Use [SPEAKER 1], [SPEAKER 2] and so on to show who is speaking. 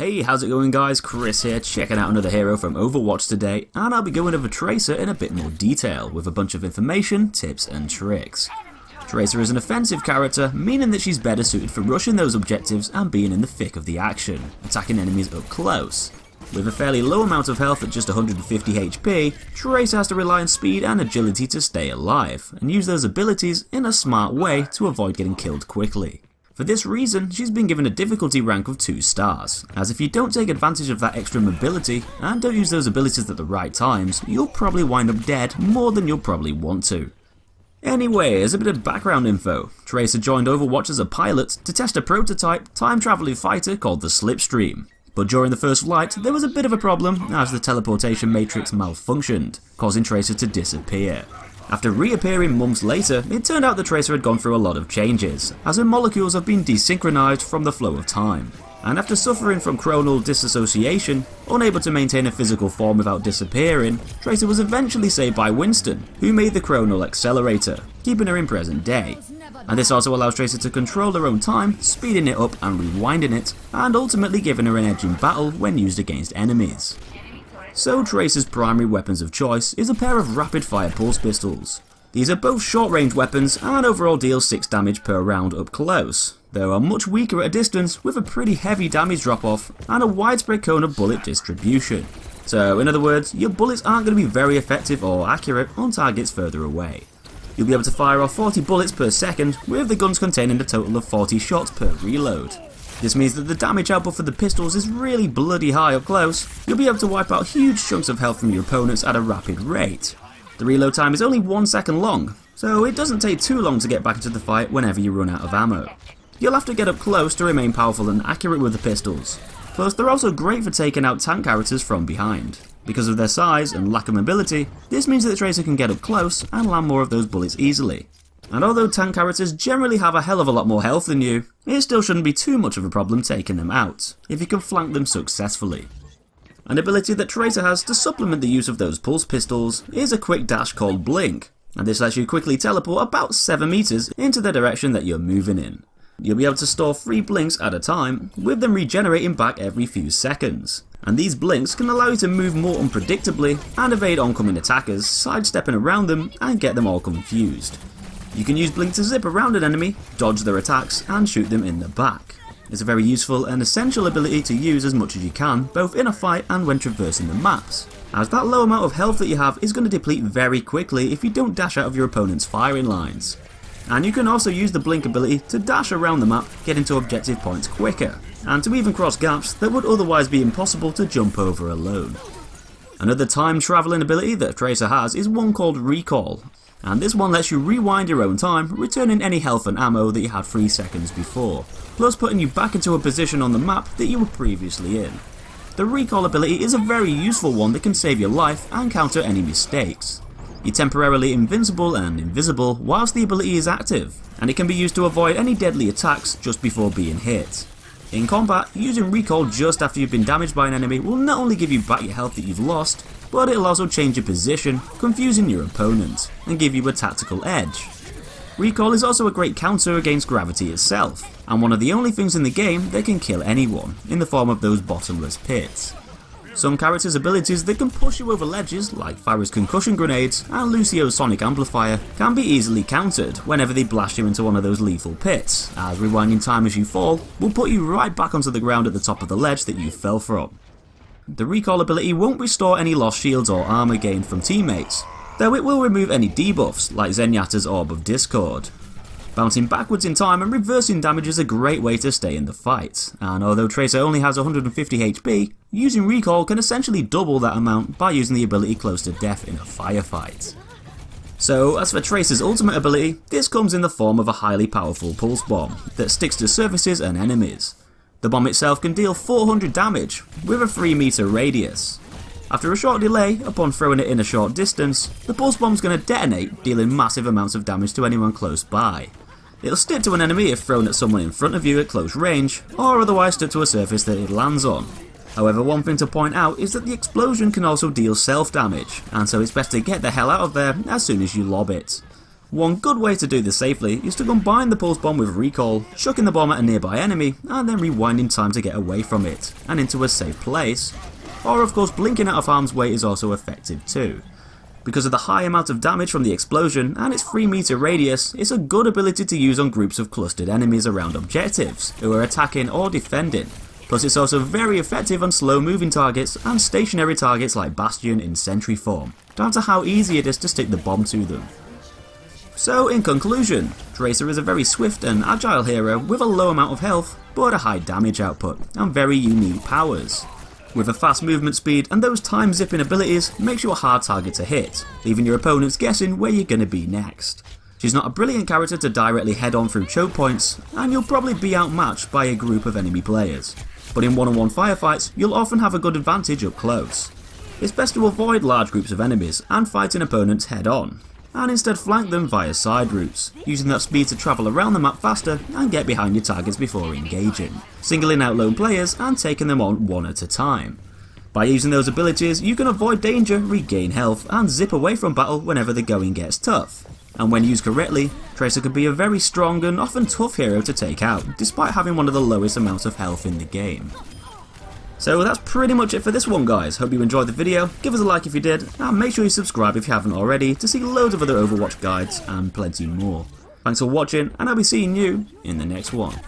[SPEAKER 1] Hey, how's it going guys? Chris here, checking out another hero from Overwatch today, and I'll be going over TRACER in a bit more detail, with a bunch of information, tips and tricks. TRACER is an offensive character, meaning that she's better suited for rushing those objectives and being in the thick of the action, attacking enemies up close. With a fairly low amount of health at just 150 HP, TRACER has to rely on speed and agility to stay alive, and use those abilities in a smart way to avoid getting killed quickly. For this reason, she's been given a difficulty rank of 2 stars, as if you don't take advantage of that extra mobility and don't use those abilities at the right times, you'll probably wind up dead more than you'll probably want to. Anyway, as a bit of background info, TRACER joined Overwatch as a pilot to test a prototype time-traveling fighter called the Slipstream. But during the first flight, there was a bit of a problem as the teleportation matrix malfunctioned, causing TRACER to disappear. After reappearing months later, it turned out that TRACER had gone through a lot of changes, as her molecules have been desynchronized from the flow of time. And after suffering from chronal disassociation, unable to maintain a physical form without disappearing, TRACER was eventually saved by Winston, who made the chronal accelerator, keeping her in present day. And this also allows TRACER to control her own time, speeding it up and rewinding it, and ultimately giving her an edge in battle when used against enemies. So TRACER's primary weapons of choice is a pair of rapid-fire pulse pistols. These are both short-range weapons and overall deal 6 damage per round up close, though are much weaker at a distance with a pretty heavy damage drop-off and a widespread cone of bullet distribution. So in other words, your bullets aren't going to be very effective or accurate on targets further away. You'll be able to fire off 40 bullets per second, with the guns containing a total of 40 shots per reload. This means that the damage output for the pistols is really bloody high up close. You'll be able to wipe out huge chunks of health from your opponents at a rapid rate. The reload time is only 1 second long, so it doesn't take too long to get back into the fight whenever you run out of ammo. You'll have to get up close to remain powerful and accurate with the pistols. Plus, they're also great for taking out tank characters from behind. Because of their size and lack of mobility, this means that TRACER can get up close and land more of those bullets easily. And although tank characters generally have a hell of a lot more health than you, it still shouldn't be too much of a problem taking them out, if you can flank them successfully. An ability that TRACER has to supplement the use of those pulse pistols is a quick dash called Blink, and this lets you quickly teleport about 7 meters into the direction that you're moving in. You'll be able to store 3 blinks at a time, with them regenerating back every few seconds. And these blinks can allow you to move more unpredictably and evade oncoming attackers, sidestepping around them and get them all confused. You can use Blink to zip around an enemy, dodge their attacks and shoot them in the back. It's a very useful and essential ability to use as much as you can, both in a fight and when traversing the maps, as that low amount of health that you have is going to deplete very quickly if you don't dash out of your opponent's firing lines. And you can also use the Blink ability to dash around the map, getting to objective points quicker, and to even cross gaps that would otherwise be impossible to jump over alone. Another time travelling ability that TRACER has is one called Recall, and this one lets you rewind your own time, returning any health and ammo that you had 3 seconds before, plus putting you back into a position on the map that you were previously in. The Recall ability is a very useful one that can save your life and counter any mistakes. You're temporarily invincible and invisible whilst the ability is active, and it can be used to avoid any deadly attacks just before being hit. In combat, using Recall just after you've been damaged by an enemy will not only give you back your health that you've lost, but it'll also change your position, confusing your opponent, and give you a tactical edge. Recall is also a great counter against gravity itself, and one of the only things in the game that can kill anyone, in the form of those bottomless pits. Some characters' abilities that can push you over ledges, like Pharah's concussion grenades and Lucio's sonic amplifier, can be easily countered whenever they blast you into one of those lethal pits, as rewinding time as you fall will put you right back onto the ground at the top of the ledge that you fell from. The Recall ability won't restore any lost shields or armor gained from teammates, though it will remove any debuffs like Zenyatta's Orb of Discord. Bouncing backwards in time and reversing damage is a great way to stay in the fight, and although TRACER only has 150 HP, using Recall can essentially double that amount by using the ability close to death in a firefight. So as for TRACER's ultimate ability, this comes in the form of a highly powerful pulse bomb that sticks to surfaces and enemies. The bomb itself can deal 400 damage, with a 3 meter radius. After a short delay, upon throwing it in a short distance, the pulse bomb's going to detonate, dealing massive amounts of damage to anyone close by. It'll stick to an enemy if thrown at someone in front of you at close range, or otherwise stick to a surface that it lands on. However, one thing to point out is that the explosion can also deal self-damage, and so it's best to get the hell out of there as soon as you lob it. One good way to do this safely is to combine the pulse bomb with recall, chucking the bomb at a nearby enemy, and then rewinding time to get away from it, and into a safe place. Or of course blinking out of harm's way is also effective too. Because of the high amount of damage from the explosion and its 3-meter radius, it's a good ability to use on groups of clustered enemies around objectives, who are attacking or defending. Plus it's also very effective on slow moving targets and stationary targets like Bastion in sentry form, down to how easy it is to stick the bomb to them. So in conclusion, Tracer is a very swift and agile hero with a low amount of health, but a high damage output, and very unique powers. With a fast movement speed and those time zipping abilities, makes you a hard target to hit, leaving your opponents guessing where you're going to be next. She's not a brilliant character to directly head on through choke points, and you'll probably be outmatched by a group of enemy players. But in one-on-one firefights, you'll often have a good advantage up close. It's best to avoid large groups of enemies and fighting opponents head on, and instead flank them via side routes, using that speed to travel around the map faster and get behind your targets before engaging, singling out lone players and taking them on one at a time. By using those abilities, you can avoid danger, regain health, and zip away from battle whenever the going gets tough. And when used correctly, Tracer could be a very strong and often tough hero to take out, despite having one of the lowest amounts of health in the game. So that's pretty much it for this one, guys. Hope you enjoyed the video, give us a like if you did, and make sure you subscribe if you haven't already to see loads of other Overwatch guides and plenty more. Thanks for watching, and I'll be seeing you in the next one.